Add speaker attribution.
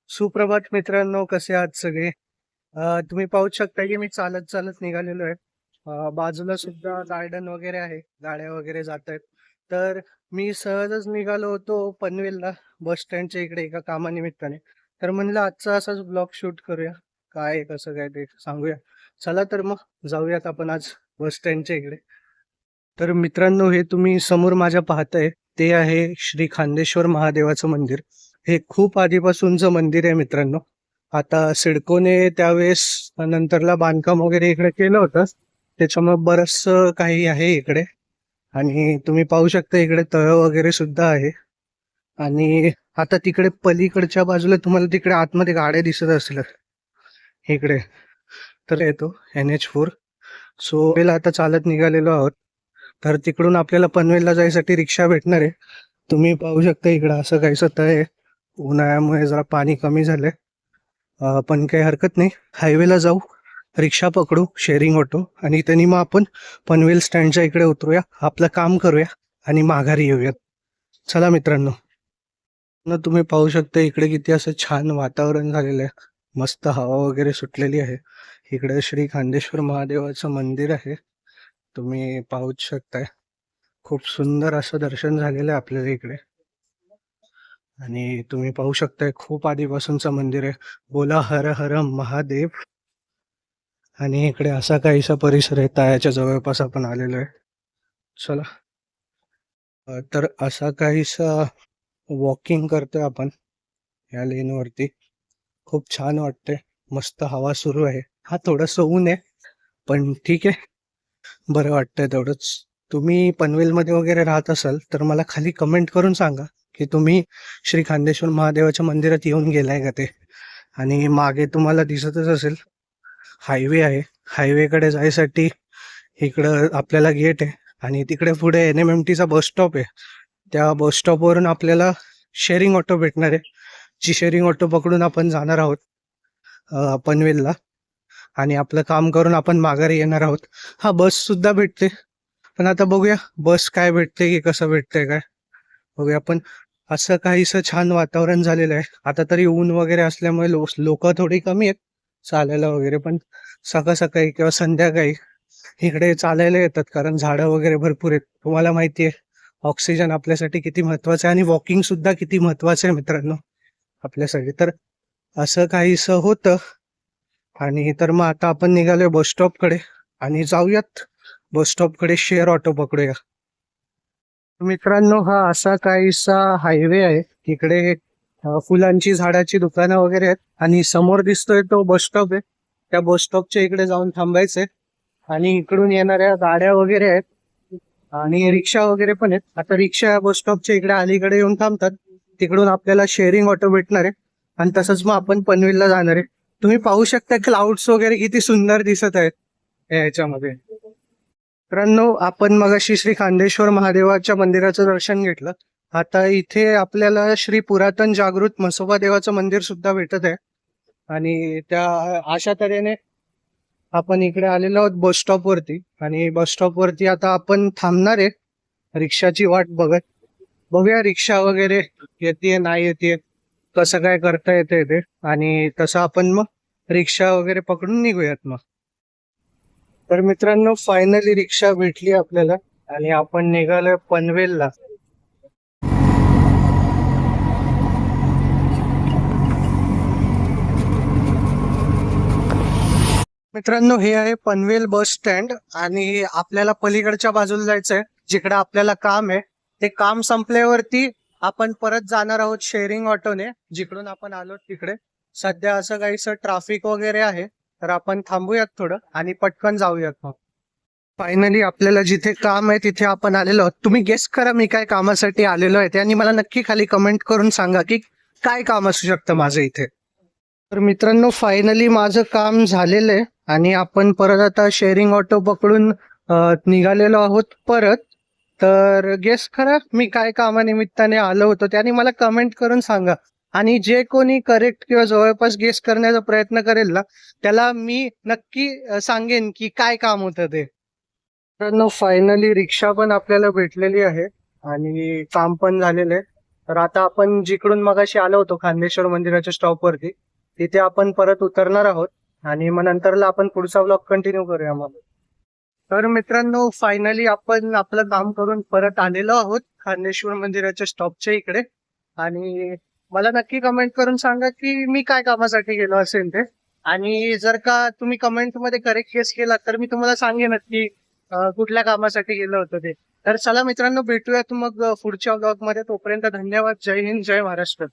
Speaker 1: सुप्रभात मित्रांनो, कसे आहात सगळे? तुम्ही पाहू शकता की मी चालत चालत निघालेलो आहे. बाजूला सुद्धा गार्डन वगैरे आहे, गाड्या वगैरे जात आहेत. तर मी सहजच निघालो होतो पनवेलला, बस स्टँडच्या इकडे एका कामानिमित्ताने. तर म्हणलं आजचा असाच ब्लॉग शूट करूया. काय आहे, कसं काय ते सांगूया. चला तर मग जाऊयात आपण आज बस स्टँडच्या इकडे. तर मित्रांनो, हे तुम्ही समोर माझ्या पाहताय ते आहे श्री खांदेश्वर महादेवाचं मंदिर. हे खूप आधीपासूनचं मंदिर आहे मित्रांनो. आता सिडकोने त्यावेळेस नंतरला बांधकाम वगैरे इकडे केलं होतं, त्याच्यामुळे बरंचसं काही आहे इकडे. आणि तुम्ही पाहू शकता इकडे तळ वगैरे सुद्धा आहे. आणि आता तिकडे पलीकडच्या बाजूला तुम्हाला तिकडे आतमध्ये गाड्या दिसत असतील इकडे. तर येतो NH4. सो पहिला आता चालत निघालेलो आहोत. तर तिकडून आपल्याला पनवेलला जायसाठी रिक्षा भेटणार आहे. तुम्ही पाहू शकता इकडं असं काहीसं तळ आहे. उन्हाळ्यामुळे जरा पाणी कमी झालंय. पण काही हरकत नाही, हायवेला जाऊ, रिक्षा पकडू, शेअरिंग ऑटो, आणि त्यांनी मग आपण पनवेल स्टँडच्या इकडे उतरूया, आपलं काम करूया आणि माघारी येऊयात. चला मित्रांनो. न तुम्ही पाहू शकता इकडे किती असं छान वातावरण झालेलं आहे, मस्त हवा वगैरे सुटलेली आहे. इकडे श्री खांदेश्वर महादेवाचं मंदिर आहे, तुम्ही पाहूच शकताय. खूप सुंदर असं दर्शन झालेलं आहे आपल्याला इकडे. आणि तुम्ही पाहू शकताय खूप आधीपासूनचं मंदिर आहे. बोला हर हर महादेव. आणि इकडे असा काहीसा परिसर आहे, तळ्याच्या जवळपास आपण आलेलो आहे. चला. तर असा काहीसा वॉकिंग करतोय आपण या लेनवरती. खूप छान वाटतंय, मस्त हवा सुरू आहे. हा थोडंसं ऊन आहे, पण ठीक आहे, बरं वाटतंय तेवढंच. तुम्ही पनवेलमध्ये वगैरे राहत असाल तर मला खाली कमेंट करून सांगा की तुम्ही श्री खांदेश्वर महादेवाच्या मंदिरात येऊन गेलाय का ते. आणि मागे तुम्हाला दिसतच असेल हायवे आहे. हायवेकडे जायसाठी इकडं आपल्याला गेट आहे, आणि तिकडे पुढे NMMTचा बस स्टॉप आहे. त्या बस स्टॉपवरून आपल्याला शेअरिंग ऑटो भेटणार आहे, जी शेअरिंग ऑटो पकडून आपण जाणार आहोत पनवेलला. आणि आपलं काम करून आपण माघारी येणार आहोत. हा, बस सुद्धा भेटते, पण आता बघूया बस काय भेटते की कसं भेटतंय काय, बघूया आपण. असं काहीसं छान वातावरण झालेलं आहे. आता तरी ऊन वगैरे असल्यामुळे लोक थोडी कमी आहेत चालायला वगैरे, पण सकाळ सकाळी किंवा संध्याकाळी इकडे चालायला येतात, कारण झाडं वगैरे भरपूर आहेत. तुम्हाला माहिती आहे ऑक्सिजन आपल्यासाठी किती महत्वाचं आहे, आणि वॉकिंग सुद्धा किती महत्वाचं आहे मित्रांनो आपल्यासाठी. तर असं काहीसं होतं. आणि तर मग आता आपण निघालोय बस स्टॉपकडे, आणि जाऊयात बस स्टॉपकडे, शेअर ऑटो पकडूया. मित्रांनो, हा असा काहीसा हायवे आहे. इकडे फुलांची झाडाची दुकानं वगैरे आहेत, आणि समोर दिसतोय तो बस स्टॉप आहे. त्या बस स्टॉपच्या इकडे जाऊन थांबायचंय. आणि इकडून येणाऱ्या गाड्या वगैरे आहेत, आणि रिक्षा वगैरे पण आहेत. आता रिक्षा बस स्टॉपच्या इकडे अलीकडे येऊन थांबतात, तिकडून आपल्याला शेअरिंग ऑटो भेटणार आहे, आणि तसंच मग आपण पनवेलला जाणार आहे. तुम्ही पाहू शकता क्लाउड्स वगैरे किती सुंदर दिसत आहेत याच्यामध्ये. मित्रांनो, आपण मगाशी श्री खांदेश्वर महादेवाच्या मंदिराचं दर्शन घेतलं. आता इथे आपल्याला श्री पुरातन जागृत म्हसोबा देवाचं मंदिर सुद्धा भेटत आहे. आणि त्या अशा तऱ्हेने आपण इकडे आलेलो आहोत बस स्टॉप वरती. आणि बस स्टॉप वरती आता आपण थांबणार आहे रिक्षाची वाट बघत. बघूया रिक्षा वगैरे येते नाही येते, कसं काय करता येते ते, आणि तसं आपण मग रिक्षा वगैरे पकडून निघूयात मग. तर मित्रांनो, फायनली रिक्षा भेटली आपल्याला, आणि आपण निघालोय पनवेलला. मित्रांनो, हे आहे पनवेल बस स्टँड, आणि आपल्याला पलीकडच्या बाजूला जायचंय जिकडे आपल्याला काम आहे. ते काम संपल्यावरती आपण परत जाणार आहोत शेअरिंग ऑटोने, जिकडून आपण आलो तिकडे. सध्या असं काहीसं ट्रॅफिक वगैरे आहे, तर आपण थांबूयात थोडं आणि पटकन जाऊयात मग. फायनली आपल्याला जिथे काम आहे तिथे आपण आलेलो आहोत. तुम्ही गेस करा मी काय कामासाठी आलेलो आहे ते, आणि मला नक्की खाली कमेंट करून सांगा की काय काम असू शकतं माझं इथे. तर मित्रांनो, फायनली माझं काम झालेलं आहे, आणि आपण परत आता शेअरिंग ऑटो पकडून निघालेलो आहोत परत. तर गेस करा मी काय कामानिमित्ताने आलो होतो, त्याने मला कमेंट करून सांगा. आणि जे कोणी करेक्ट किंवा जवळपास गेस करण्याचा प्रयत्न करेल ना, त्याला मी नक्की सांगेन की काय काम होतं ते. मित्रांनो, फायनली रिक्षा पण आपल्याला भेटलेली आहे, आणि काम पण झालेलं आहे. तर आता आपण जिकडून मगाशी आलो होतो खांदेश्वर मंदिराच्या स्टॉप वरती, तिथे आपण परत उतरणार आहोत आणि मग नंतरला आपण पुढचा ब्लॉग कंटिन्यू करूया मग. तर मित्रांनो, फायनली आपण आपलं काम करून परत आलेलो आहोत खांदेश्वर मंदिराच्या स्टॉपच्या इकडे. आणि मला नक्की कमेंट करून सांगा की मी काय कामासाठी गेलो असेल ते. आणि जर का तुम्ही कमेंट मध्ये करेक्ट गेस केला तर मी तुम्हाला सांगेन की कुठल्या कामासाठी गेलो होतो ते. तर चला मित्रांनो, भेटूयात मग पुढच्या ब्लॉग मध्ये. तोपर्यंत धन्यवाद. जय हिंद, जय महाराष्ट्र.